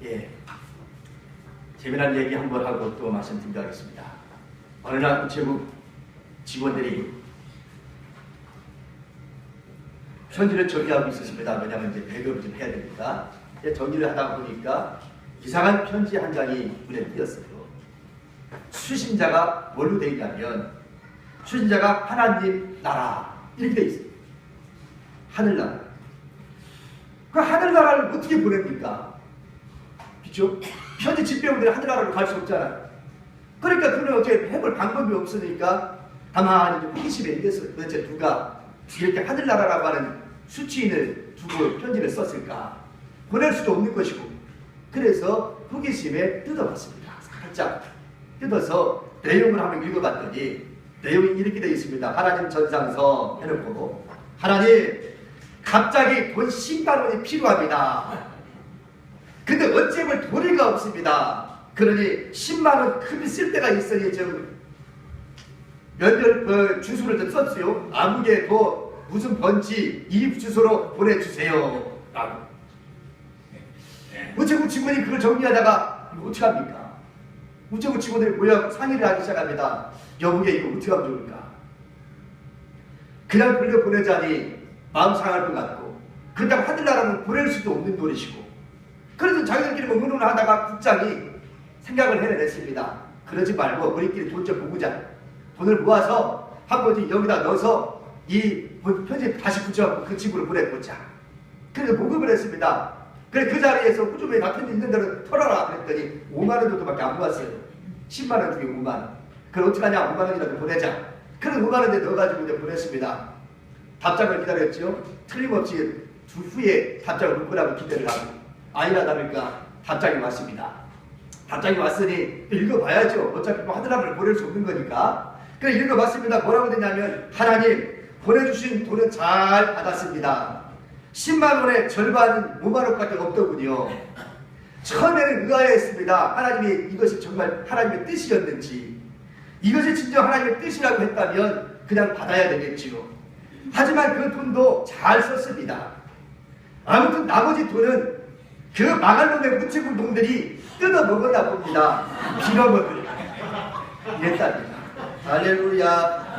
예, 재미난 얘기 한번 하고 또 말씀드리겠습니다. 어느 날 우체국 직원들이 편지를 정리하고 있었습니다. 왜냐하면 이제 배급을 좀 해야 되니까. 정리를 하다 보니까 이상한 편지 한 장이 눈에 띄었어요. 수신자가 뭘로 되어 있냐면 수신자가 하나님 나라 이렇게 되어 있어요. 하늘나라. 그 하늘나라를 어떻게 보냅니까? 그렇죠? 현재 집배우들이 하늘나라로 갈 수 없잖아요. 그러니까 그는 어떻게 해볼 방법이 없으니까 가만히 호기심에 있겠어요. 도대체 누가 이렇게 하늘나라라고 하는 수취인을 두고 편지를 썼을까? 보낼 수도 없는 것이고. 그래서 호기심에 뜯어봤습니다. 살짝 뜯어서 내용을 한번 읽어봤더니 내용이 이렇게 되어 있습니다. 하나님 전상서 해놓고 하나님 갑자기 돈 10만 원이 필요합니다. 근데 어찌하면 돈이가 없습니다. 그러니 10만 원 크게 쓸 때가 있으니 좀 몇몇 주소를 좀 썼어요. 아무개 무슨 번지 이 주소로 보내주세요. 라고. 우체국 직원이 그걸 정리하다가 이거 어떻게 합니까? 우체국 직원들이 모여 상의를 하기 시작합니다. 여보게 이거 어떻게 하면 좋을까? 그냥 돌려보내자니 마음 상할 것 같고 그렇다고 하늘나라는 보낼 수도 없는 노릇이고 그래서 자기들끼리 뭐 의논하다가 국장이 생각을 해냈습니다. 그러지 말고 우리끼리 돈 좀 모으자. 돈을 모아서 한 번씩 여기다 넣어서 이 편지 다시 붙여갖고 그 친구를 보내보자. 그래서 모금을 했습니다. 그래 그 자리에서 꾸준히 나 편지 있는 대로 털어라 그랬더니 5만 원 정도밖에 안 모았어요. 10만 원 중에 5만 원. 그럼 어떻게 하냐? 5만 원이라도 보내자. 그래서 5만 원에 넣어가지고 이제 보냈습니다. 답장을 기다렸죠. 틀림없이 주 후에 답장을 올 거라고 기대를 하고 아니나 다를까 답장이 왔습니다. 답장이 왔으니 읽어봐야죠. 어차피 뭐 하늘나라를 보낼 수 없는 거니까. 그래 읽어봤습니다. 뭐라고 되냐면 하나님 보내주신 돈은 잘 받았습니다. 10만 원의 절반 5만 원밖에 없더군요. 처음에는 의아해했습니다. 하나님이 이것이 정말 하나님의 뜻이었는지 이것이 진정 하나님의 뜻이라고 했다면 그냥 받아야 되겠지요. 하지만 그 돈도 잘 썼습니다. 아무튼 나머지 돈은 그 망할 놈의 우체국 놈들이 뜯어먹었나 봅니다. 빌어먹을 이랬답니다. 할렐루야.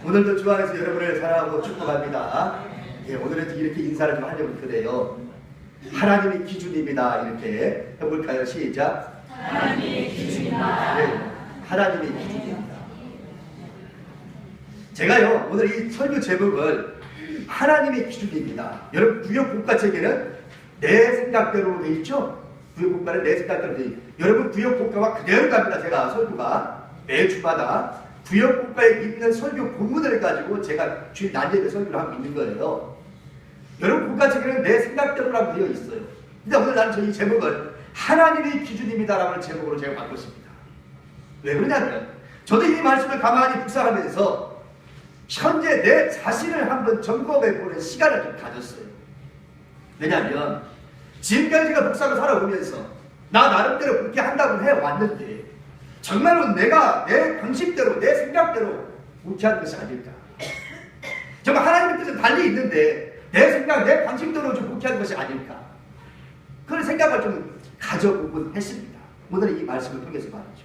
오늘도 주 안에서 여러분을 사랑하고 축복합니다. 예, 오늘은 이렇게 인사를 좀 하려면 그래요. 하나님이 기준입니다. 이렇게 해볼까요? 시작. 하나님이 기준이다. 네, 하나님이 기준입니다. 제가요 오늘 이 설교 제목을 하나님의 기준입니다. 여러분 구역 국가체계는 내 생각대로 돼 있죠? 구역 국가는 내 생각대로 돼 있죠. 여러분 구역 국가와 그대로 갑니다. 제가 설교가 매주마다 구역 국가에 있는 설교 본문을 가지고 제가 주일 낮에 설교를 하고 있는 거예요. 여러분 국가체계는 내 생각대로라고 되어 있어요. 근데 오늘 나는 저희 제목을 하나님의 기준입니다라는 제목으로 제가 바꿨습니다. 왜 그러냐면 저도 이 말씀을 가만히 묵상하면서 현재 내 자신을 한번 점검해보는 시간을 좀 가졌어요. 왜냐하면 지금까지 제가 목사로 살아오면서 나 나름대로 그렇게 한다고 해왔는데 정말로 내가 내 방식대로 내 생각대로 그렇게 하는 것이 아닐까. 정말 하나님의 뜻은 달리 있는데 내 생각 내 방식대로 좀 그렇게 하는 것이 아닐까. 그런 생각을 좀 가져보곤 했습니다. 오늘 이 말씀을 통해서 말이죠.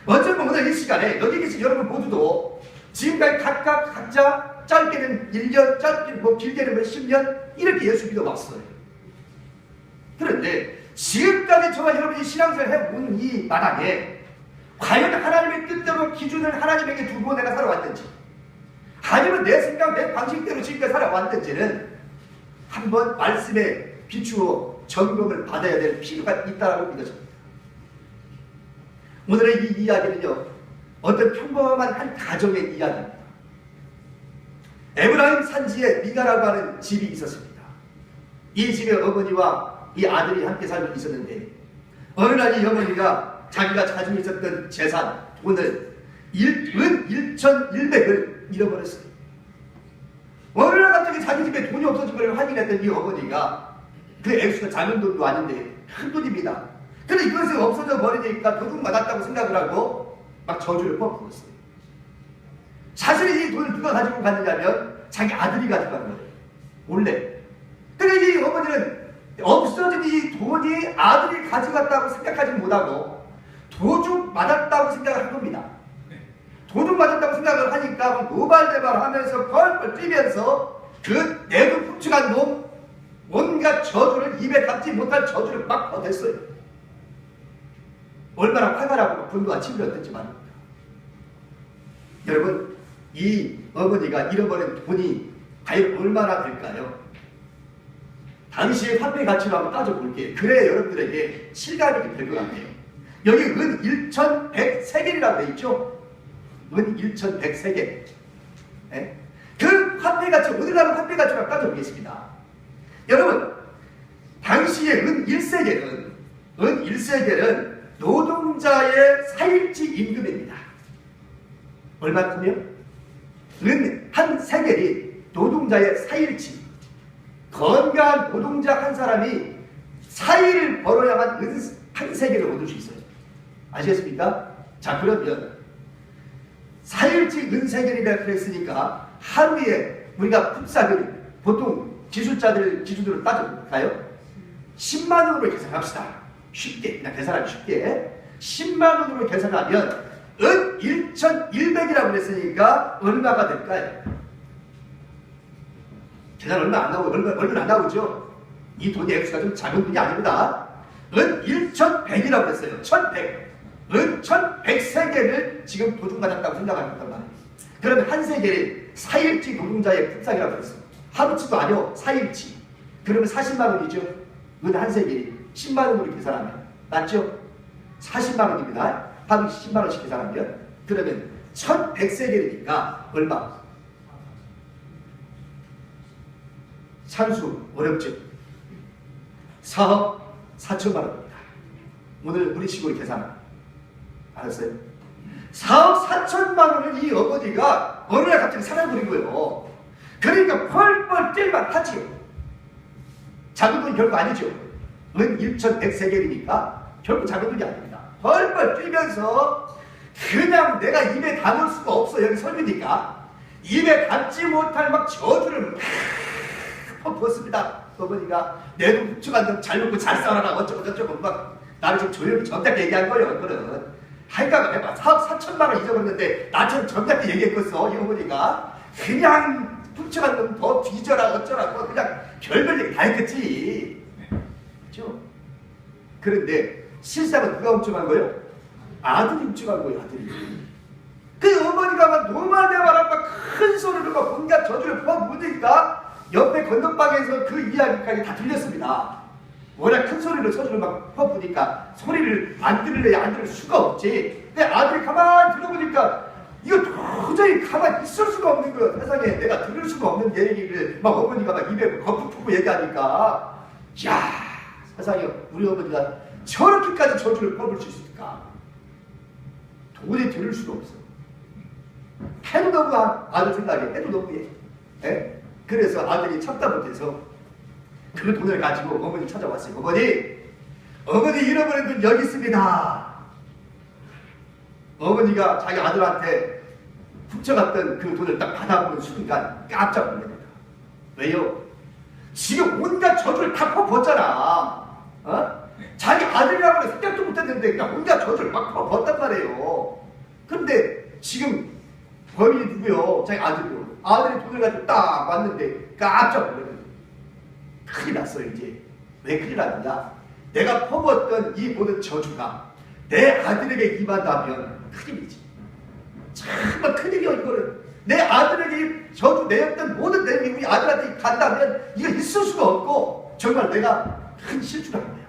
어쩌면 오늘 이 시간에 여기 계신 여러분 모두도 지금까지 각자 짧게는 1년, 짧게는 뭐 길게는 몇십 년 이렇게 예수 믿어 왔어요. 그런데 지금까지 저와 여러분이 신앙생활 해온 이 마당에 과연 하나님의 뜻대로 기준을 하나님에게 두고 내가 살아왔는지 아니면 내 생각, 내 방식대로 지금까지 살아왔는지는 한번 말씀에 비추어 점검을 받아야 될 필요가 있다고 믿어집니다. 오늘의 이 이야기는요 어떤 평범한 한 가정의 이야기입니다. 에브라임 산지에 미가라고 하는 집이 있었습니다. 이 집의 어머니와 이 아들이 함께 살고 있었는데 어느 날 이 어머니가 자기가 가지고 있었던 재산, 돈을 은 1,100을 잃어버렸어요. 어느 날 갑자기 자기 집에 돈이 없어진 걸 확인했던 이 어머니가 그 액수가 작은 돈도 아닌데 큰 돈입니다. 그런데 이것이 없어져 버리니까 도둑맞았다고 생각을 하고 막 저주를 퍼부었어요. 사실 이 돈을 누가 가지고 갔느냐면 자기 아들이 가져간 거예요. 몰래. 그런데 이 어머니는 없어진 아들은 이 돈이 아들이 가져갔다고 생각하지 못하고 도둑 맞았다고 생각을 한 겁니다. 도둑 맞았다고 생각을 하니까 노발대발하면서 펄펄 뛰면서 그 내도 훔쳐간 놈 온갖 저주를 입에 담지 못할 저주를 막 퍼댔어요. 얼마나 화가 나고 분노가 치밀었던지 말입니다. 여러분, 이 어머니가 잃어버린 돈이 과연 얼마나 될까요? 당시의 화폐 가치로 한번 따져볼게요. 그래야 여러분들에게 실감이 될 것 같아요. 여기 은 1100세겔이라고 되어 있죠? 은 1100세겔. 네? 그 화폐 가치, 오늘날의 화폐 가치로 따져보겠습니다. 여러분, 당시의 은 1세겔은 노동자의 4일치 임금입니다. 얼마큼이요? 은 한 세겔이 노동자의 4일치. 건강한 노동자 한 사람이 4일을 벌어야만 은 한 세겔을 얻을 수 있어요. 아시겠습니까? 자, 그러면 4일치 은 세겔이라 그랬으니까 하루에 우리가 품삯을 보통 기술자들 기준으로 따져볼까요? 10만 원으로 계산합시다. 쉽게, 그냥 계산하기 쉽게. 10만 원으로 계산하면 은 1,100이라고 그랬으니까 얼마가 될까요? 계산 얼마 안 나오고, 얼마 안 나오죠? 이 돈의 액수가 좀 작은 돈이 아닙니다. 은 1,100이라고 했어요. 1,100. 은 1,100세겔을 지금 도둑 맞았다고 생각한단 말이에요. 그러면 한 세겔이 4일치 노동자의 품삯이라고 했어요. 하루치도 아니요, 4일치. 그러면 40만 원이죠. 은 한 세겔이 10만 원으로 계산하면 맞죠? 40만 원입니다. 하루 10만 원씩 계산하면 그러면 1,100세겔이니까 얼마? 산수 어렵죠? 4억 4천만 원입니다. 오늘 우리 식으로 계산하면 알았어요? 4억 4천만 원을 이 어머니가 어느 날 갑자기 사라버린 거예요. 그러니까 펄펄 뛸만 하지요. 작은 돈이 결국 아니죠. 은 1,100세겔이니까 결국 작은 돈이 아닙니다. 펄펄 뛰면서 그냥 내가 입에 담을 수가 없어. 여기 설교니까 입에 담지 못할 막 저주를 막 퍼붓습니다. 어머니가 내 돈 훔쳐간 잘 먹고 잘 살아라 어쩌고 저쩌고 막 나를 좀 조용히 점잖게 얘기한 거예요. 그거는 하여간 해봐 4억 4천만 원 잊어버렸는데 나처럼 점잖게 얘기했겠어. 이 어머니가 그냥 훔쳐간 돈 더 뒤져라 어쩌라고 그냥 별별 얘기 다 했겠지. 그렇죠? 그런데 실상은 누가 훔쳐간 거예요? 아들이 훔쳐간 거예요. 아들이. 그 어머니가 막 노마대마랑 막 큰 소리로 막 온갖 저주를 퍼부으니까 옆에 건너방에서 그 이야기까지 다 들렸습니다. 워낙 큰 소리로 저주를 막 퍼부으니까 소리를 안 들을래 안 들을 수가 없지. 근데 아들이 가만히 들어보니까 이거 도저히 가만히 있을 수가 없는 거예요. 세상에 내가 들을 수가 없는 얘기를 막 어머니가 막 입에 거품 푸고 얘기하니까 야 세상에 우리 어머니가 저렇게까지 저주를 퍼부을 수 있을까? 도저히 들을 수가 없어. 해도 너무 아들 생각에 해도 너무해. 예? 그래서 아들이 참다 못해서 그 돈을 가지고 어머니 찾아왔어요. 어머니 잃어버린 돈 여기 있습니다. 어머니가 자기 아들한테 훔쳐갔던 그 돈을 딱 받아보는 순간 깜짝 놀랍니다. 왜요? 지금 온갖 저주를 다 퍼붓잖아. 어? 자기 아들이라고 생각도 못했는데 그냥 온갖 저주를 막 퍼붓단 말이에요. 그런데 지금 범인이 누구요? 자기 아들이요. 아들이 돈을 가지고 딱 왔는데 깜짝 놀랍니다. 큰일 났어요 이제. 왜 큰일 났느냐? 내가 퍼붓던 이 모든 저주가 내 아들에게 임한다면 큰일이지. 정말 큰일이요 이거는. 내 아들에게 저주 내었던 모든 내용이 우리 아들한테 간다면 이거 있을 수가 없고 정말 내가 큰 실수를 한 거야.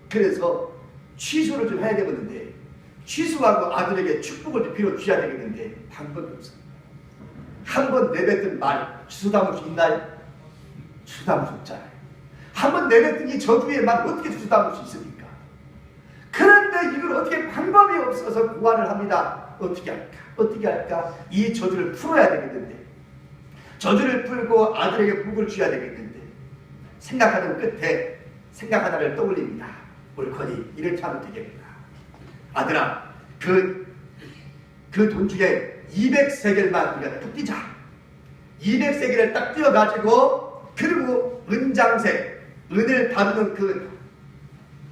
그래서 취소를 좀 해야 되겠는데 취소하고 아들에게 축복을 좀 빌어주셔야 되겠는데 방법이 없어. 한 번 내뱉은 말 주소 담을 수 있나요? 주소 담을 수 없잖아요. 한 번 내뱉은 이 저주의 말 어떻게 주소 담을 수 있습니까? 그런데 이걸 어떻게 방법이 없어서 고안을 합니다. 어떻게 할까? 이 저주를 풀어야 되겠는데 저주를 풀고 아들에게 복을 주어야 되겠는데 생각하는 끝에 생각 하나를 떠올립니다. 옳거니 이렇게 하면 되겠구나. 아들아 그 돈 중에 200세겔만 우리가 뚝 띄자. 200세겔을 딱 띄어가지고 그리고 은장색 은을 다루는 그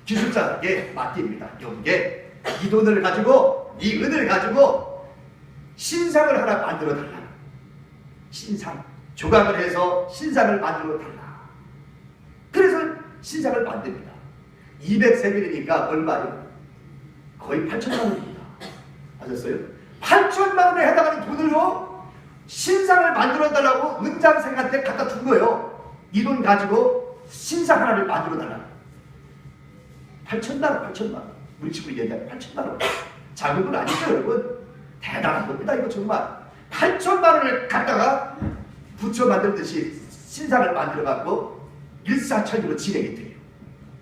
기술자에게 맡깁니다. 여기에 이 돈을 가지고, 이 은을 가지고 신상을 하나 만들어 달라. 신상, 조각을 해서 신상을 만들어 달라. 그래서 신상을 만듭니다. 200세겔이니까 얼마요? 거의 8천만 원입니다. 아셨어요? 8천만 원에 해당하는 돈으로 신상을 만들어 달라고 은장생한테 갖다 준 거예요. 이 돈 가지고 신상 하나를 만들어 달라. 8천만 원, 8천만 원. 우리 집으로 얘기하면 8천만 원. 작은 건 아니죠, 여러분. 대단한 겁니다, 이거 정말. 8천만 원을 갖다가 부처 만들듯이 신상을 만들어 갖고 일사천리로 진행이 돼요.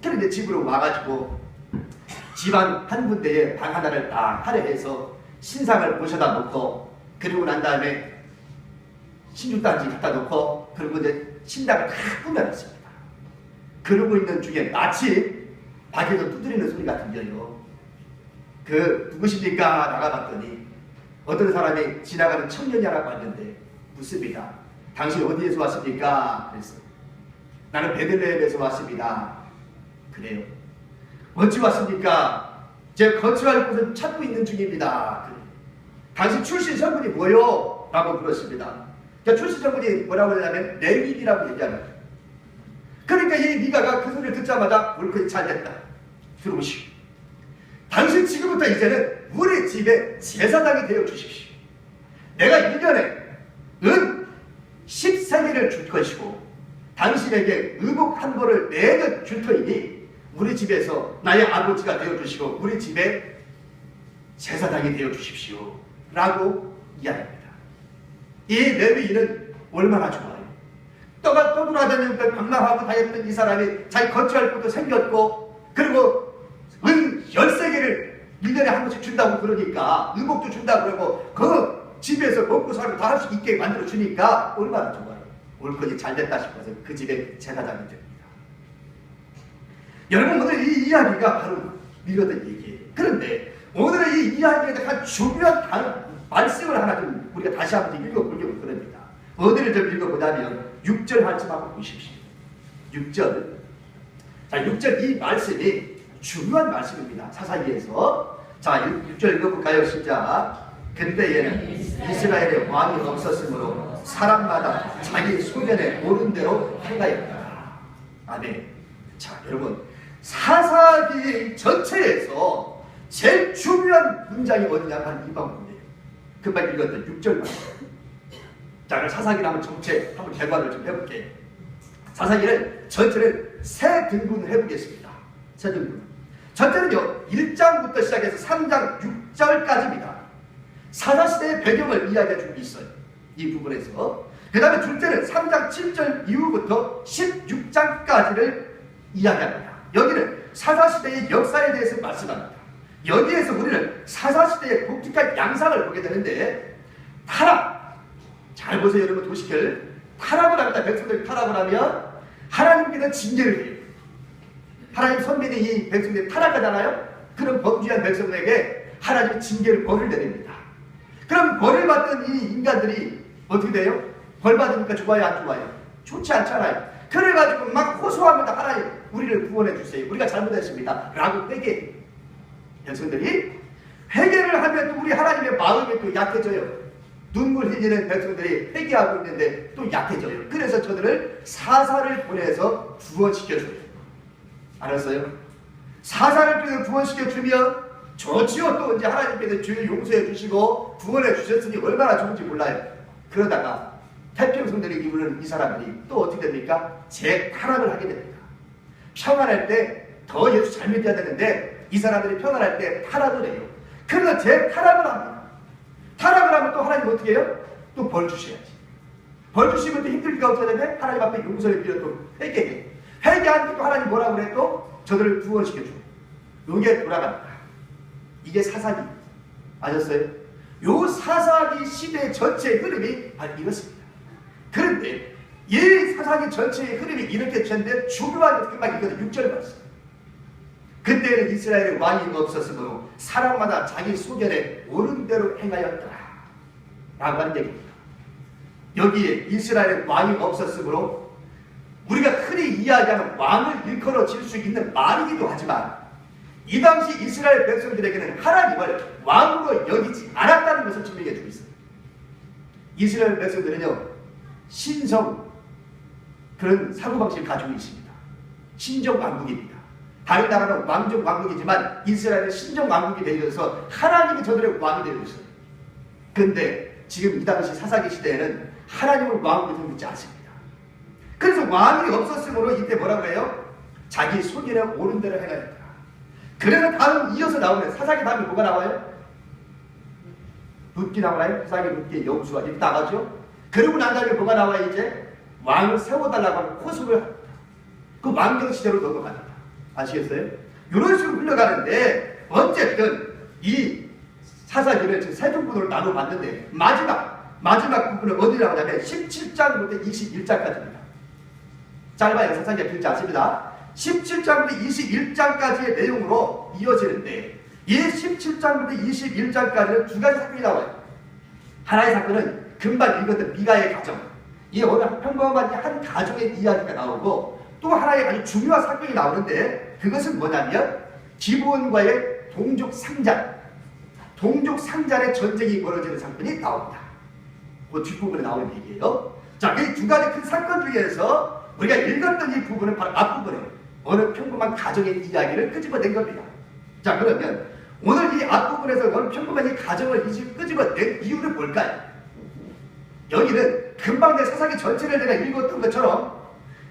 그런데 집으로 와가지고 집안 한 군데에 방 하나를 딱 할애해서 신상을 모셔다 놓고, 그리고 난 다음에 신죽단지 갖다 놓고, 그리고 이제 신당을 다 꾸며놨습니다. 그러고 있는 중에 마치 밖에서 두드리는 소리가 들려요. 그 누구십니까? 나가봤더니 어떤 사람이 지나가는 청년이 하나 왔는데 묻습니다. 당신 어디에서 왔습니까? 그랬어요. 나는 베들레헴에서 왔습니다. 그래요. 어찌 왔습니까? 제가 거처할 곳을 찾고 있는 중입니다. 그래요. 당신 출신 성분이 뭐요? 라고 물었습니다. 그러니까 출신 성분이 뭐라고 하냐면 레위이라고 얘기하는 거예요. 그러니까 이 미가가 그 소리를 듣자마자 물건이 잘됐다. 들어오시오. 당신 지금부터 이제는 우리 집에 제사장이 되어 주십시오. 내가 1년에 은 10세겔을 줄 것이고 당신에게 의복 한 벌을 매년 줄 터이니 우리 집에서 나의 아버지가 되어 주시고 우리 집에 제사장이 되어 주십시오. 라고 이야기합니다. 이 레위인은 얼마나 좋아요. 떠돌아다니면서 방랑하고 다녔던 이 사람이 자기 거처할 곳도 생겼고, 그리고 은 10세겔을 1년에 한 번씩 준다고 그러니까, 의복도 준다고 그러고, 그 집에서 먹고 살고 다 할 수 있게 만들어 주니까 얼마나 좋아요. 올것이 잘 됐다 싶어서 그 집에 제사장이 됩니다. 여러분, 오늘 이 이야기가 바로 이거던 얘기예요. 그런데 오늘의 이 이야기에 대한 중요한 말씀을 하나 좀 우리가 다시 한번 읽어보려고 그럽니다. 어디를 좀 읽어보자면 6절 말씀 한번 보십시오. 6절. 자, 6절 이 말씀이 중요한 말씀입니다. 사사기에서. 자, 6절 읽어볼까요? 시작. 그때에는 이스라엘의 왕이 없었으므로 사람마다 자기 소견에 옳은 대로 행하였다. 아멘. 자, 여러분, 사사기 전체에서 제일 중요한 문장이 어디냐면 이 방법이에요. 금방 읽었던 6절 말씀. 자, 그럼 사사기를 한번 전체 한번 개관을 좀 해볼게요. 사사기를 전체를 세 등분을 해보겠습니다. 세 등분. 전체는요 1장부터 시작해서 3장 6절까지입니다. 사사시대의 배경을 이야기해 주고 있어요. 이 부분에서. 그 다음에 둘째는 3장 7절 이후부터 16장까지를 이야기합니다. 여기는 사사시대의 역사에 대해서 말씀합니다. 여기에서 우리는 사사시대의 독특한 양상을 보게 되는데, 타락, 잘 보세요 여러분, 도시kel. 타락을 합니다. 백성들이 타락을 하면 하나님께서 징계를 해요. 하나님 선민이 이 백성들이 타락하잖아요. 그런 범죄한 백성들에게 하나님이 징계를 벌을 내립니다. 그럼 벌을 받던 이 인간들이 어떻게 돼요? 벌 받으니까 좋아요, 안 좋아요? 좋지 않잖아요. 그래가지고 막 호소합니다. 하나님, 우리를 구원해 주세요. 우리가 잘못했습니다. 라고 회개. 백성들이 회개를 하면 또 우리 하나님의 마음이 또 약해져요. 눈물 흘리는 백성들이 회개하고 있는데 또 약해져요. 그래서 저들을 사사를 보내서 구원시켜줘요. 알았어요? 사사를 보내서 구원시켜주면 좋지요. 또 이제 하나님께서 죄를 용서해 주시고 구원해 주셨으니 얼마나 좋은지 몰라요. 그러다가 태평성들이 이루는 이 사람들이 또 어떻게 됩니까? 재타락을 하게 됩니다. 평안할 때 더 예수 잘 믿어야 되는데 이 사람들이 평안할 때 타락을 해요. 그래서 재타락을 합니다. 타락을 하면 또 하나님 어떻게 해요? 또 벌 주셔야지. 벌 주시면 또 힘들니까 어떻게 되면 하나님 앞에 용서를 빌어 또 회개해. 회개하니까 또 하나님 뭐라고 그래? 또 저들을 구원시켜줘. 요게 돌아갑니다. 이게 사사기. 아셨어요? 요 사사기 시대 전체의 흐름이 바로 이렇습니다. 그런데 이 사사기 전체의 흐름이 이렇게 되는데 중요한 게 금방 이거는 6절 말씀. 그때는 이스라엘의 왕이 없었으므로 사람마다 자기 소견에 옳은 대로 행하였더라. 라고 하는 얘기입니다. 여기에 이스라엘의 왕이 없었으므로 우리가 흔히 이야기하는 왕을 일컬어질 수 있는 말이기도 하지만 이 당시 이스라엘 백성들에게는 하나님을 왕으로 여기지 않았다는 것을 증명해 주고 있습니다. 이스라엘 백성들은요, 신성 그런 사고방식을 가지고 있습니다. 신정 왕국입니다. 다른 나라는 왕정 왕국이지만 이스라엘은 신정 왕국이 되어서 하나님이 저들의 왕이 되고 있어요. 그런데 지금 이 당시 사사기 시대에는 하나님을 왕으로 믿지 않습니다. 그래서 왕이 없었으므로 이때 뭐라고 해요? 자기 소견에 옳은 대로 행하였다. 그래서 다음 이어서 나오는 사사기 다음에 뭐가 나와요? 룻기 나와요. 사사기 룻기 여호수아 이렇게 나가죠. 그러고 난 다음에 뭐가 나와요? 이제 왕을 세워달라고 하는 호소를 합니다. 그 왕정 시대로 넘어갑니다. 아시겠어요? 이런 식으로 흘러가는데 어쨌든 이 사사기를 지금 세 부분으로 나눠봤는데 마지막 부분은 어디라고 하냐면 17장부터 21장까지입니다. 짧아요. 사사기가 길지 않습니다. 17장부터 21장까지의 내용으로 이어지는데 이 17장부터 21장까지는 두 가지 사건이 나와요. 하나의 사건은 금방 읽었던 미가의 가정, 이 어느 평범한 한 가정의 이야기가 나오고 또 하나의 아주 중요한 사건이 나오는데 그것은 뭐냐면 기브온과의 동족 상잔의 전쟁이 벌어지는 사건이 나옵니다. 그 뒷부분에 나오는 얘기예요. 자, 이 두 가지 큰 사건 중에서 우리가 읽었던 이 부분은 바로 앞부분에 어느 평범한 가정의 이야기를 끄집어낸 겁니다. 자, 그러면 오늘 이 앞부분에서 어느 평범한 이 가정을 끄집어낸 이유는 뭘까요? 여기는 금방 내 사사기 전체를 내가 읽었던 것처럼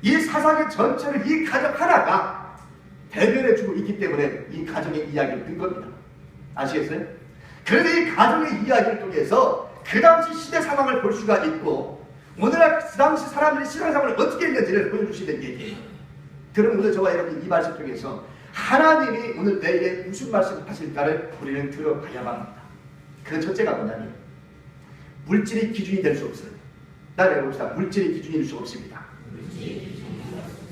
이 사사기 전체를 이 가정 하나가 대변해주고 있기 때문에 이 가정의 이야기를 든 겁니다. 아시겠어요? 그런데 이 가정의 이야기를 통해서 그 당시 시대 상황을 볼 수가 있고 오늘날 그 당시 사람들이 신앙 상황을 어떻게 했는지를 보여주시는 얘기예요. 그럼 오늘 저와 여러분이 이 말씀 통해서 하나님이 오늘 내게 무슨 말씀을 하실까를 우리는 들어봐야만 합니다. 그 첫째가 뭐냐면 물질이 기준이 될 수 없어요. 나를 해봅시다. 물질이 기준일 수 없습니다.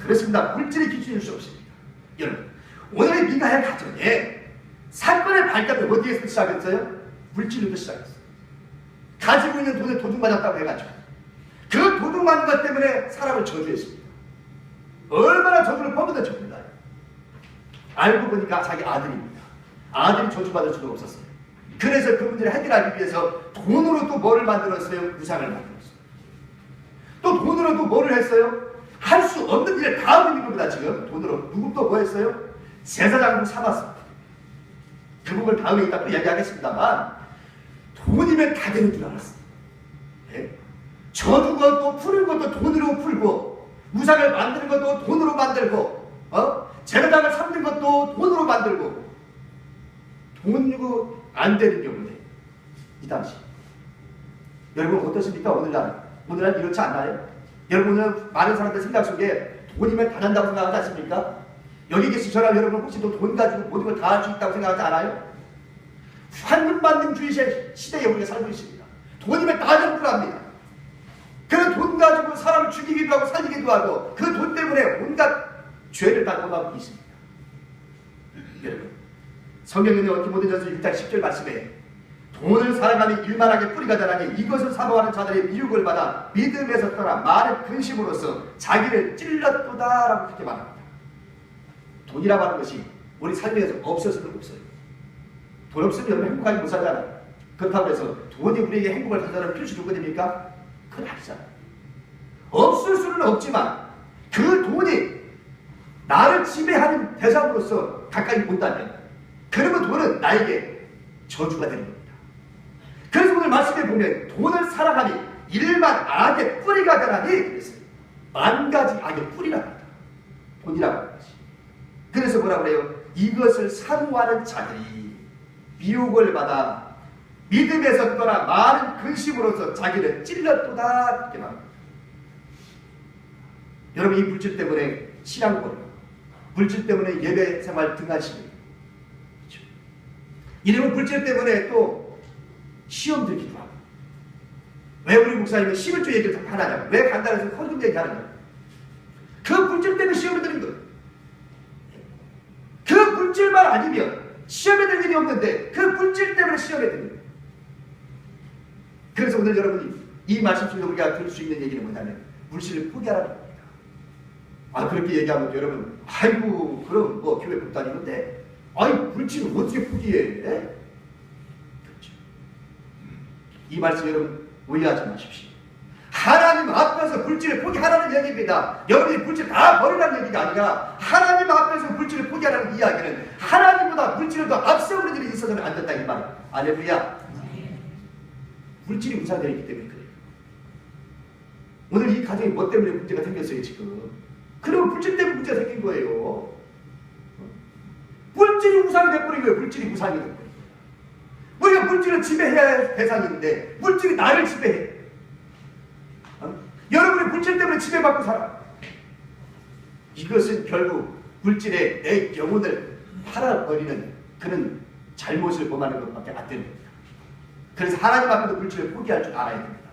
그렇습니다. 물질이 기준일 수 없습니다. 여러분, 오늘의 미가의 가정에 사건의 발단은 어디에서 시작했어요? 물질로부터 시작했어요. 가지고 있는 돈을 도둑맞았다고 해가지고 그 도둑맞은 것 때문에 사람을 저주했습니다. 얼마나 저주를 퍼붓는지 몰라요. 알고 보니까 자기 아들입니다. 아들이 저주받을 수가 없었어요. 그래서 그 문제를 해결하기 위해서 돈으로 또 뭐를 만들었어요? 우상을 만들었어요. 또 돈으로 또 뭐를 했어요? 할 수 없는 일을 다 하는 겁니다. 지금 돈으로 누구 또 뭐 했어요? 제사장도 삼았습니다. 그 부분을 다음에 이따 또 이야기하겠습니다만 돈이면 다 되는 줄 알았어요. 네? 저주고 또 푸는 것도 돈으로 풀고 우상을 만드는 것도 돈으로 만들고 제사장을 삼는 것도 돈으로 만들고 돈 주고 안 되는 경우인데 이 당시 여러분 어떻습니까? 오늘날 이렇지 않나요? 여러분 오늘 많은 사람들 생각 속에 돈이면 다 난다고 생각하지 않습니까? 여기 계신 저랑 여러분 혹시 또 돈 가지고 모든 걸 다 할 수 있다고 생각하지 않아요? 황금만능주의 시대에 우리가 살고 있습니다. 돈이면 다 정부합니다. 그 돈 가지고 사람을 죽이기도 하고 살리기도 하고 그 돈 때문에 온갖 죄를 다 범하고 있습니다. 여러분 성경에 디모데전서 6장 10절 말씀에 돈을 사랑하며 일만하게 뿌리가 자라니 이것을 사모하는 자들의 미혹을 받아 믿음에서 떠나 많은 근심으로써 자기를 찔렀도다 라고 그렇게 말합니다. 돈이라고 하는 것이 우리 삶에서 없어서는 없어요. 돈 없으면 여러분 행복하게 못 살잖아요. 그렇다고 해서 돈이 우리에게 행복을 가져다는 필수 조건입니까? 그건 아니잖아요. 없을 수는 없지만 그 돈이 나를 지배하는 대상으로서 가까이 온다면 그러면 돈은 나에게 저주가 되는 겁니다. 그래서 오늘 말씀에 보면 돈을 사랑하니 일만 악의 뿌리가 되라니 그랬어요. 만 가지 악의 뿌리라고 합니다. 돈이라고 하는 것이. 그래서 뭐라고 해요? 이것을 사모하는 자들이 미혹을 받아 믿음에서 떠나 많은 근심으로서 자기를 찔렀도다 그렇게 말합니다. 여러분 이 물질 때문에 신앙 버리고 물질 때문에 예배 생활 등한시키고 그렇죠? 이러면 물질 때문에 또 시험 들기도 하고 왜 우리 목사님은 11조 얘기를 다 하냐고 왜 간단해서 헌금 얘기하느냐고 그 물질 때문에 시험을 드는 거예요. 그 물질만 아니면 시험에 들 일이 없는데 그 물질 때문에 시험에 드는 거예요. 그래서 오늘 여러분이 이 말씀 중에 우리가 들을 수 있는 얘기는 뭐냐면 물질을 포기하라는 겁니다. 그렇게 얘기하면 여러분, 아이고 그럼 뭐 교회 못 다니는데 불질을 어떻게 포기해? 그렇죠. 이 말씀 여러분 오해하지 마십시오. 하나님 앞에서 불질을 포기하라는 얘기입니다. 여러분이 불질 다 버리라는 얘기가 아니라 하나님 앞에서 불질을 포기하라는 이야기는 하나님보다 불질을 더 앞세우는 일이 있어서는 안 된다 이 말이에요. 할렐루야. 불질이 우상되어 있기 때문에 그래요. 오늘 이 가정이 뭐 때문에 문제가 생겼어요 지금. 그리고 불질 때문에 문제가 생긴 거예요. 불질이 우상이 돼버린 거예요. 불질이 우상이 돼버린 거예요. 우리가 불질을 지배해야 할 대상인데 불질이 나를 지배해. 여러분의 불질 때문에 지배받고 살아. 이것은 결국 불질에 내 영혼을 팔아버리는 그런 잘못을 범하는 것밖에 안 되는 겁니다. 그래서 하나님 앞에도 불질을 포기할 줄 알아야 됩니다.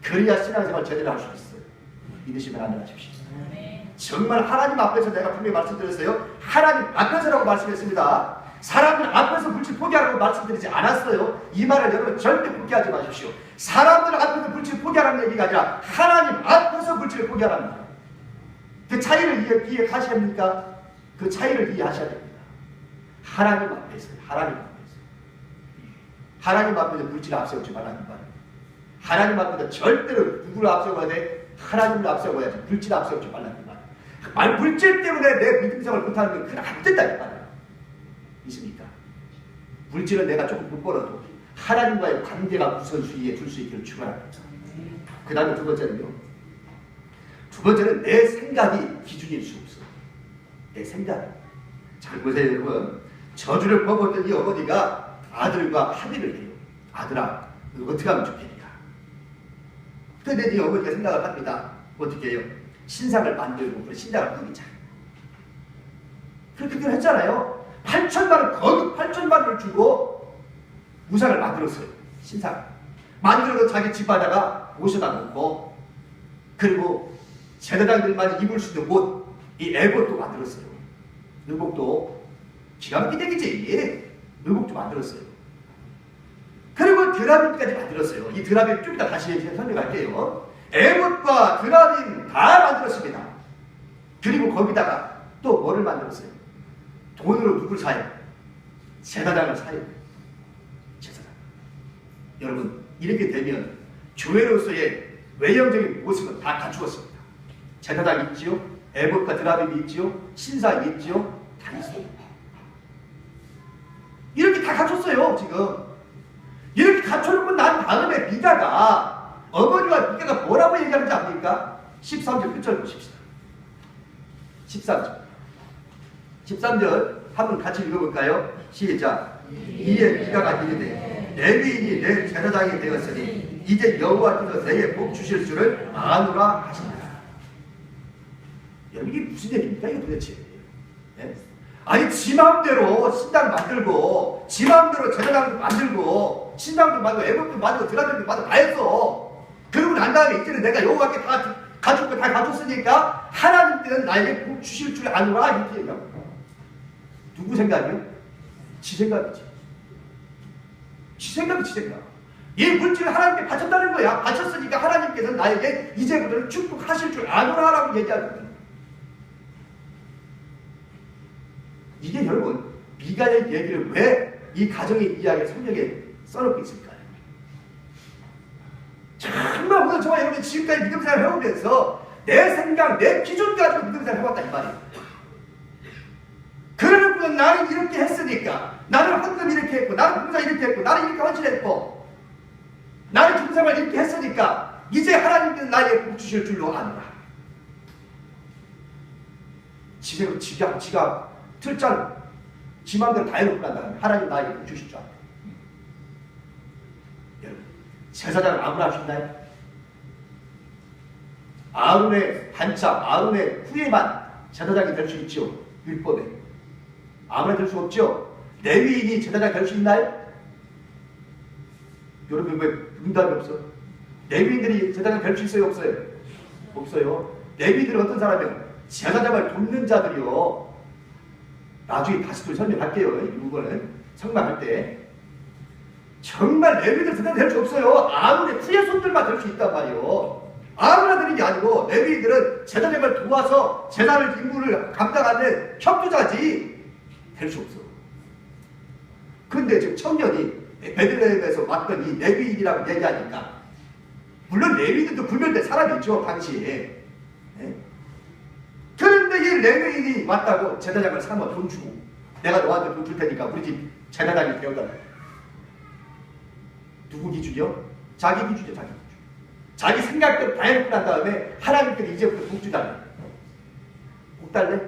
그래야 신앙생활 제대로 할 수 있어요. 믿으시면 아멘하십시오. 정말 하나님 앞에서 내가 분명히 말씀드렸어요. 하나님 앞에서라고 말씀했습니다. 사람들 앞에서 불질 포기하라고 말씀드리지 않았어요. 이 말을 여러분 절대 포기하지 마십시오. 사람들 앞에서 불질 포기하라는 얘기가 아니라 하나님 앞에서 불질을 포기하라는 거예요. 그 차이를 이해하십니까? 그 차이를 이해하셔야 됩니다. 하나님 앞에서 하나님 앞에서 불질을 앞세우지 말라는 말이에요. 하나님 앞에서 절대로 누구를 앞세워야 돼? 하나님을 앞세워야지. 불질을 앞세우지 말라는 말이에요. 불질 때문에 내 믿음 생활을 못하는 건 그건 안 된다 이 말이에요. 있습니까? 불질은 내가 조금 못 벌어도 하나님과의 관계가 우선순위에 둘 수 있기를 축원합니다. 그 다음에 두 번째는요. 두 번째는 내 생각이 기준일 수 없어. 내 생각. 잘 보세요 여러분. 저주를 퍼붓던 이 어머니가 아들과 합의를 해요. 아들아, 너 어떻게 하면 좋겠냐. 그런데 이 어머니가 생각을 합니다. 어떻게 해요? 신상을 만들고 그 신상을 꾸미자. 그렇게 했잖아요. 8천만 원, 거듭 8천만 원을 주고 우상을 만들었어요. 신상. 만들어서 자기 집안에다가 모셔다 놓고, 그리고 제사장들만 입을 수 있는 옷, 이 에봇도 만들었어요. 의복도 기가 막히게 되겠지. 의복도 만들었어요. 그리고 드라빔까지 만들었어요. 이 드라빔 좀 이따 다시 설명할게요. 에봇과 드라빔 다 만들었습니다. 그리고 거기다가 또 뭐를 만들었어요? 돈으로 누굴 사요? 제사장을 사요. 제사장. 여러분, 이렇게 되면 교회로서의 외형적인 모습은 다 갖추었습니다. 제사장 있지요? 에봇과 드라빔이 있지요? 신사 있지요? 다 있어요. 이렇게 다 갖췄어요, 지금. 이렇게 갖춰놓고 난 다음에 미가가, 어머니와 미가가 뭐라고 얘기하는지 압니까? 13절 끝절 보십시다. 13절 한번 같이 읽어볼까요? 시작. 이에 미가가 이르되 레위인이 내 제사장이 되었으니 이제 여호와께서 내게 복 주실 줄을 아노라 하신다. 여러분, 이게 무슨 얘기입니까? 이거 도대체. 네? 아니, 지 마음대로 신당 만들고, 지 마음대로 제사장도 만들고, 신당도 만들고, 애국도 만들고, 드라빔도 만들고 다 했어. 그러고 난 다음에 이제는 내가 여호와께 다 가줄 거 다 가졌으니까 하나님께는 나에게 복 주실 줄 아노라 이렇게 얘기합니다. 누구 생각이요? 지 생각이지. 지 생각이 지 생각. 이 물질을 하나님께 바쳤다는 거야. 바쳤으니까 하나님께서는 나에게 이제부터는 축복하실 줄 아노라라고 얘기하는 거예요. 이게 여러분, 미가의 얘기를 왜 이 가정의 이야기를 성경에 써놓고 있을까요? 정말 오늘 저와 여러분이 지금까지 믿음 생활을 해오면서 내 생각, 내 기준 가지고 믿음 생활을 해왔다 이 말이에요. 그러고 나는 이렇게 했으니까, 나는 헌금 이렇게 했고, 나는 봉사 이렇게 했고, 나는 이렇게 헌신했고, 나는 기도 생활 이렇게 했으니까 이제 하나님께서 나에게 복 주실 줄로 아노라. 지가 틀장 지 마음대로 다 해놓고 난 다음에 하나님 나에게 복 주실 줄 알아요. 여러분, 제사장을 아무나 할 수 있나요? 아론의 반짝, 아론의 후예만 제사장이 될 수 있죠. 율법에. 아무나 될 수 없죠. 레위인이 제사장이 될 수 있나요? 여러분, 왜 응답이 없어? 레위인들이 제사장이 될 수 있어요? 없어요? 없어요. 레위인들은 어떤 사람이에요? 제사장을 돕는 자들이요. 나중에 다시 또 설명할게요. 이거는 설명할 때. 정말 레위인들 제사장 될 수 없어요. 아론의 후예 손들만 될 수 있단 말이에요. 아무나 되는 게 아니고 레위인들은 제사장을 도와서 제사를 임무를 감당하는 협조자지 될 수 없어. 근데 지금 청년이 베들레헴에서 왔던 이 레위인이라고 얘기하니까 물론 레위인들도 구별된 사람이 있죠 당시에. 네? 그런데 이 레위인이 왔다고 제사장을 삼아 돈 주고 내가 너한테 돈 줄 테니까 우리 집 제사장이 되어달라. 누구 기준이요? 자기 기준이요. 자기 기준. 자기 생각대로 다 해놓고 난 다음에 하나님께서 이제부터 복 주달래. 복 달래?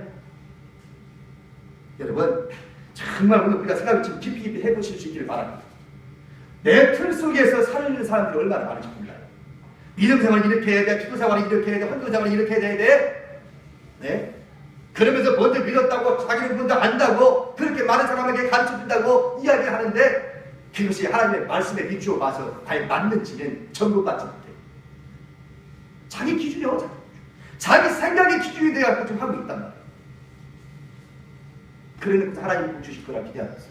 여러분 정말 오늘 우리가 생각을 좀 깊이 해보실 수 있기를 바랍니다. 내 틀 속에서 살는 사람들이 얼마나 많은지 몰라요. 믿음 생활을 이렇게 해야 돼, 기도 생활을 이렇게 해야 돼, 헌금 생활을 이렇게 해야 돼. 네? 그러면서 먼저 믿었다고 자기는 먼저 안다고 그렇게 많은 사람에게 가르쳐준다고 이야기하는데 그것이 하나님의 말씀에 비추어 봐서 과연 맞는지는 점검받지 못해요. 자기 기준이요. 자기 생각의 기준이 되어서 지금 하고 있단 말이에요. 그러는 하나님이 복 주실 거라 기대하면서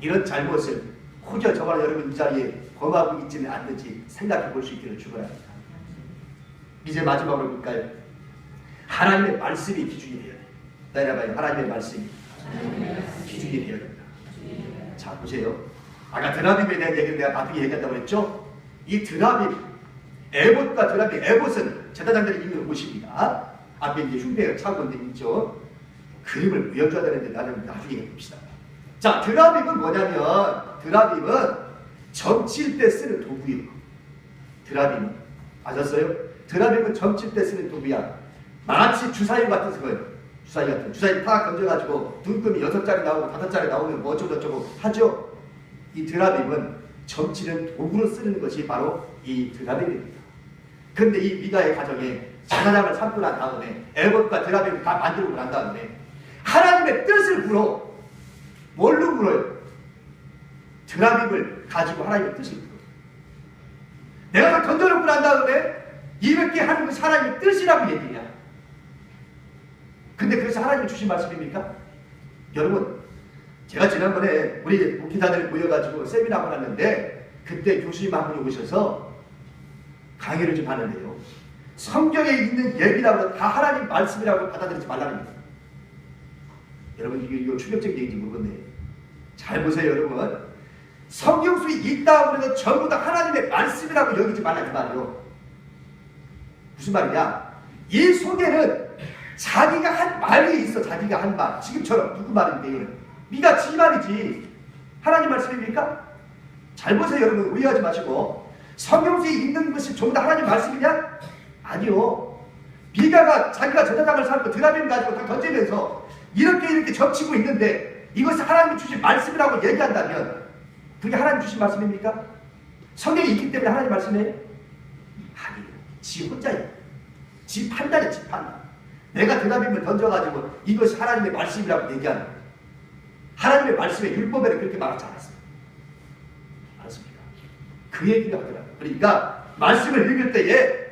이런 잘못을 혹여 저마다 여러분 이 자리에 범하고 있지는 않는지 생각해 볼 수 있기를 축원합니다. 이제 마지막으로 볼까요? 하나님의 말씀이 기준이 되어야 돼요. 따라봐요. 하나님의 말씀이 기준이 되어야 된다. 자 보세요. 아까 드라빔에 대한 얘기를 내가 바쁘게 얘기한다고 했죠? 이 드라빔, 에봇과 드라빔, 에봇은 제사장들이 입는 옷입니다. 앞에 이제 흉배 차고 있죠. 그림을 보여줘야 되는데 나는 나중에 봅시다. 자, 드라빔은 뭐냐면 드라빔은 점칠 때 쓰는 도구예요. 드라빔은 아셨어요? 드라빔은 점칠 때 쓰는 도구야. 마치 주사위 같은 거예요. 주사위 팍 던져가지고 눈금이 6자리 나오고 5자리 나오면 뭐 어쩌고저쩌고 하죠. 이 드라빔은 점치는 도구로 쓰는 것이 바로 이 드라빔입니다. 그런데 이 미가의 가정에 제사장을 삼고 난 다음에 에봇과 드라빔을 다 만들고 난 다음에 하나님의 뜻을 물어. 뭘로 물어요? 드라빔을 가지고 하나님의 뜻을 물어. 내가 다 던져놓고 난 다음에 이렇게 하는 것이 하나님의 뜻이라고 얘기해요. 근데 그래서 하나님이 주신 말씀입니까? 여러분, 제가 지난번에 우리 목회자들 모여가지고 세미나를 하는데 그때 교수님 한 분이 오셔서 강의를 좀 하는데요. 성경에 있는 얘기라고 다 하나님 말씀이라고 받아들이지 말라는 거예요. 여러분 이거 충격적인 얘기인지 모르겠네. 잘 보세요 여러분. 성경 속에 있다고 해서 전부 다 하나님의 말씀이라고 여기지 말라 이 말이에요. 무슨 말이냐? 이 속에는 자기가 한 말이 있어. 자기가 한 말. 지금처럼 누구 말인데 이거는? 미가 지 말이지. 하나님 말씀입니까? 잘 보세요 여러분. 오해하지 마시고. 성경 속에 있는 것이 전부 다 하나님 말씀이냐? 아니요. 미가가 자기가 제사장을 삼고 드라빔 가지고 다 던지면서 이렇게 접치고 있는데 이것이 하나님이 주신 말씀이라고 얘기한다면 그게 하나님 주신 말씀입니까? 성경이 있기 때문에 하나님 말씀이에요? 아니에요. 지 혼자예요. 지 판단이에요. 지 판단. 내가 드라빔을 던져가지고 이것이 하나님의 말씀이라고 얘기하는 거예요. 하나님의 말씀의 율법에는 그렇게 말하지 않았어요. 알았습니까? 그 얘기를 하더라고요. 그러니까 말씀을 읽을 때에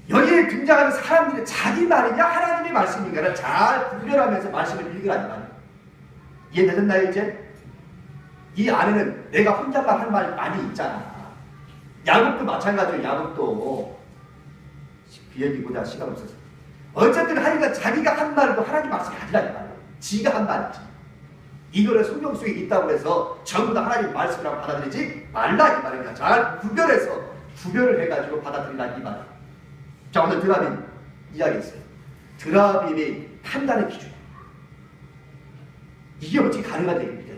여기에 등장하는 사람들이 자기 말이냐 하나님의 말씀인가를 잘 분별하면서 말씀을 읽으라는 말이에요. 이해되셨나요 이제? 이 안에는 내가 혼자만 할 말 많이 있잖아. 야곱도 마찬가지예요. 야곱도 그 얘기보다 시간 없어서 어쨌든 하니까 자기가 한 말도 하나님 말씀이 아니라는 말이에요. 지가 한 말이지. 이거를 성경 속에 있다고 해서 전부 다 하나님 말씀이라고 받아들이지 말라 이 말입니다. 잘 구별을 해가지고 받아들이라 이 말이에요. 자 오늘 드라빔 이야기했어요. 드라빔이 판단의 기준. 이게 어떻게 가능한 얘기입니까?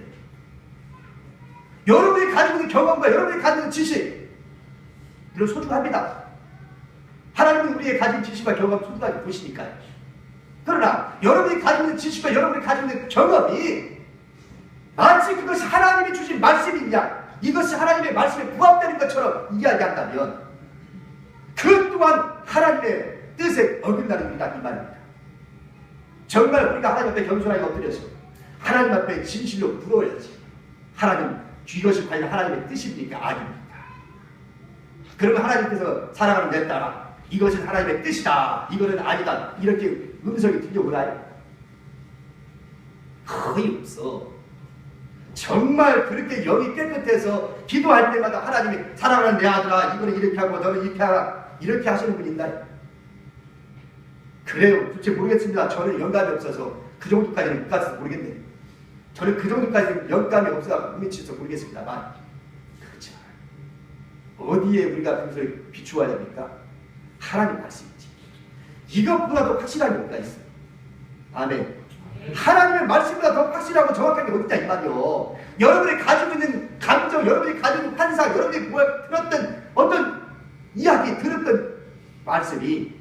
여러분이 가지고 있는 경험과 여러분이 가지고 있는 지식 이런 소중합니다. 하나님은 우리의 가진 지식과 경험을 소중하게 보시니까요. 그러나 여러분이 가지고 있는 지식과 여러분이 가지고 있는 경험이 마치 그것이 하나님이 주신 말씀이냐 이것이 하나님의 말씀에 부합되는 것처럼 이야기한다면 그 또한 하나님의 뜻에 어긋나는 일이다 이 말입니다. 정말 우리가 하나님 앞에 겸손하게 엎드려서 하나님 앞에 진실로 물어야지. 하나님 이것이 과연 하나님의 뜻입니까? 아닙니까? 그러면 하나님께서 사랑하는 내 딸아 이것은 하나님의 뜻이다. 이거는 아니다. 이렇게 음성이 들려오나요? 거의 없어. 정말 그렇게 영이 깨끗해서 기도할 때마다 하나님이 사랑하는 내 아들아 이거는 이렇게 하고 너는 이렇게 하라 이렇게 하시는 분이 있나요? 그래요. 도대체 모르겠습니다. 저는 영감이 없어서 그 정도까지는 못 가서 모르겠네요. 저는 그 정도까지는 영감이 없어서 못 미쳐서 모르겠습니다만 그렇지 않아요. 어디에 우리가 그것을 비추어야 됩니까? 하나님 말씀이지. 이것보다도 확실한 게 뭐가 있어요? 아멘. 하나님의 말씀보다 더 확실하고 정확한 게 어디냐 이 말이요. 여러분이 가지고 있는 감정, 여러분이 가지고 있는 환상, 여러분이 들었던 어떤 이야기, 들었던 말씀이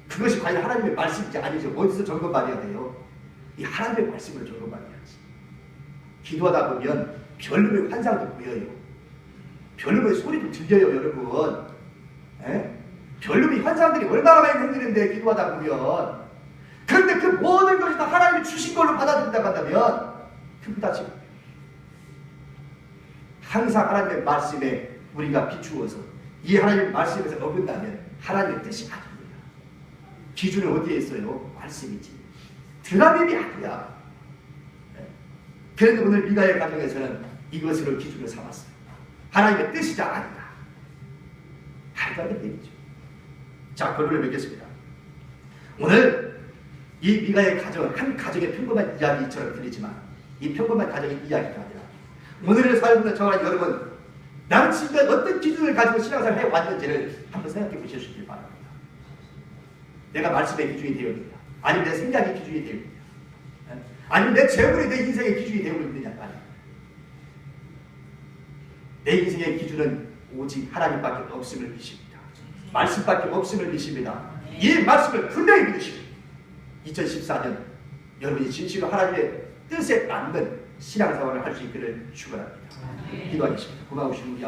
그것이 과연 하나님의 말씀인지 아니지 어디서 점검받아야 돼요? 이 하나님의 말씀을 점검받아야지. 기도하다 보면 별놈의 환상도 보여요. 별놈의 소리도 들려요, 여러분. 에? 별놈의 환상들이 얼마나 많이 생기는데 기도하다 보면. 그런데 그 모든 것이 다 하나님이 주신 걸로 받아들인다고 한다면 그보다 지금 항상 하나님의 말씀에 우리가 비추어서 이 하나님의 말씀에서 어긋나면 하나님의 뜻이 아닙니다. 기준은 어디에 있어요? 말씀이지. 드라빔이 아니야. 그런데 오늘 미가의 가정에서는 이것을 기준으로 삼았어요. 하나님의 뜻이자 아니다. 말도 안 되는 얘기죠. 자, 결론을 맺겠습니다. 오늘 이 미가의 가정은 한 가정의 평범한 이야기처럼 들리지만 이 평범한 가정의 이야기가 아니라 오늘의 삶을 정말 여러분 나는 지금까지 어떤 기준을 가지고 신앙생활을 해왔는지를 한번 생각해 보시길 바랍니다. 내가 말씀의 기준이 되어 있느냐, 아니면 내 생각의 기준이 되어 있느냐, 아니면 내 재물이 내 인생의 기준이 되어 있느냐 말이야. 내 인생의 기준은 오직 하나님밖에 없음을 믿습니다. 말씀밖에 없음을 믿습니다. 이 말씀을 분명히 믿으시고 2014년 여러분이 진실로 하나님의 뜻에 맞는 신앙생활을 할 수 있기를 축원합니다. 기도하겠습니다. 고마우신 우리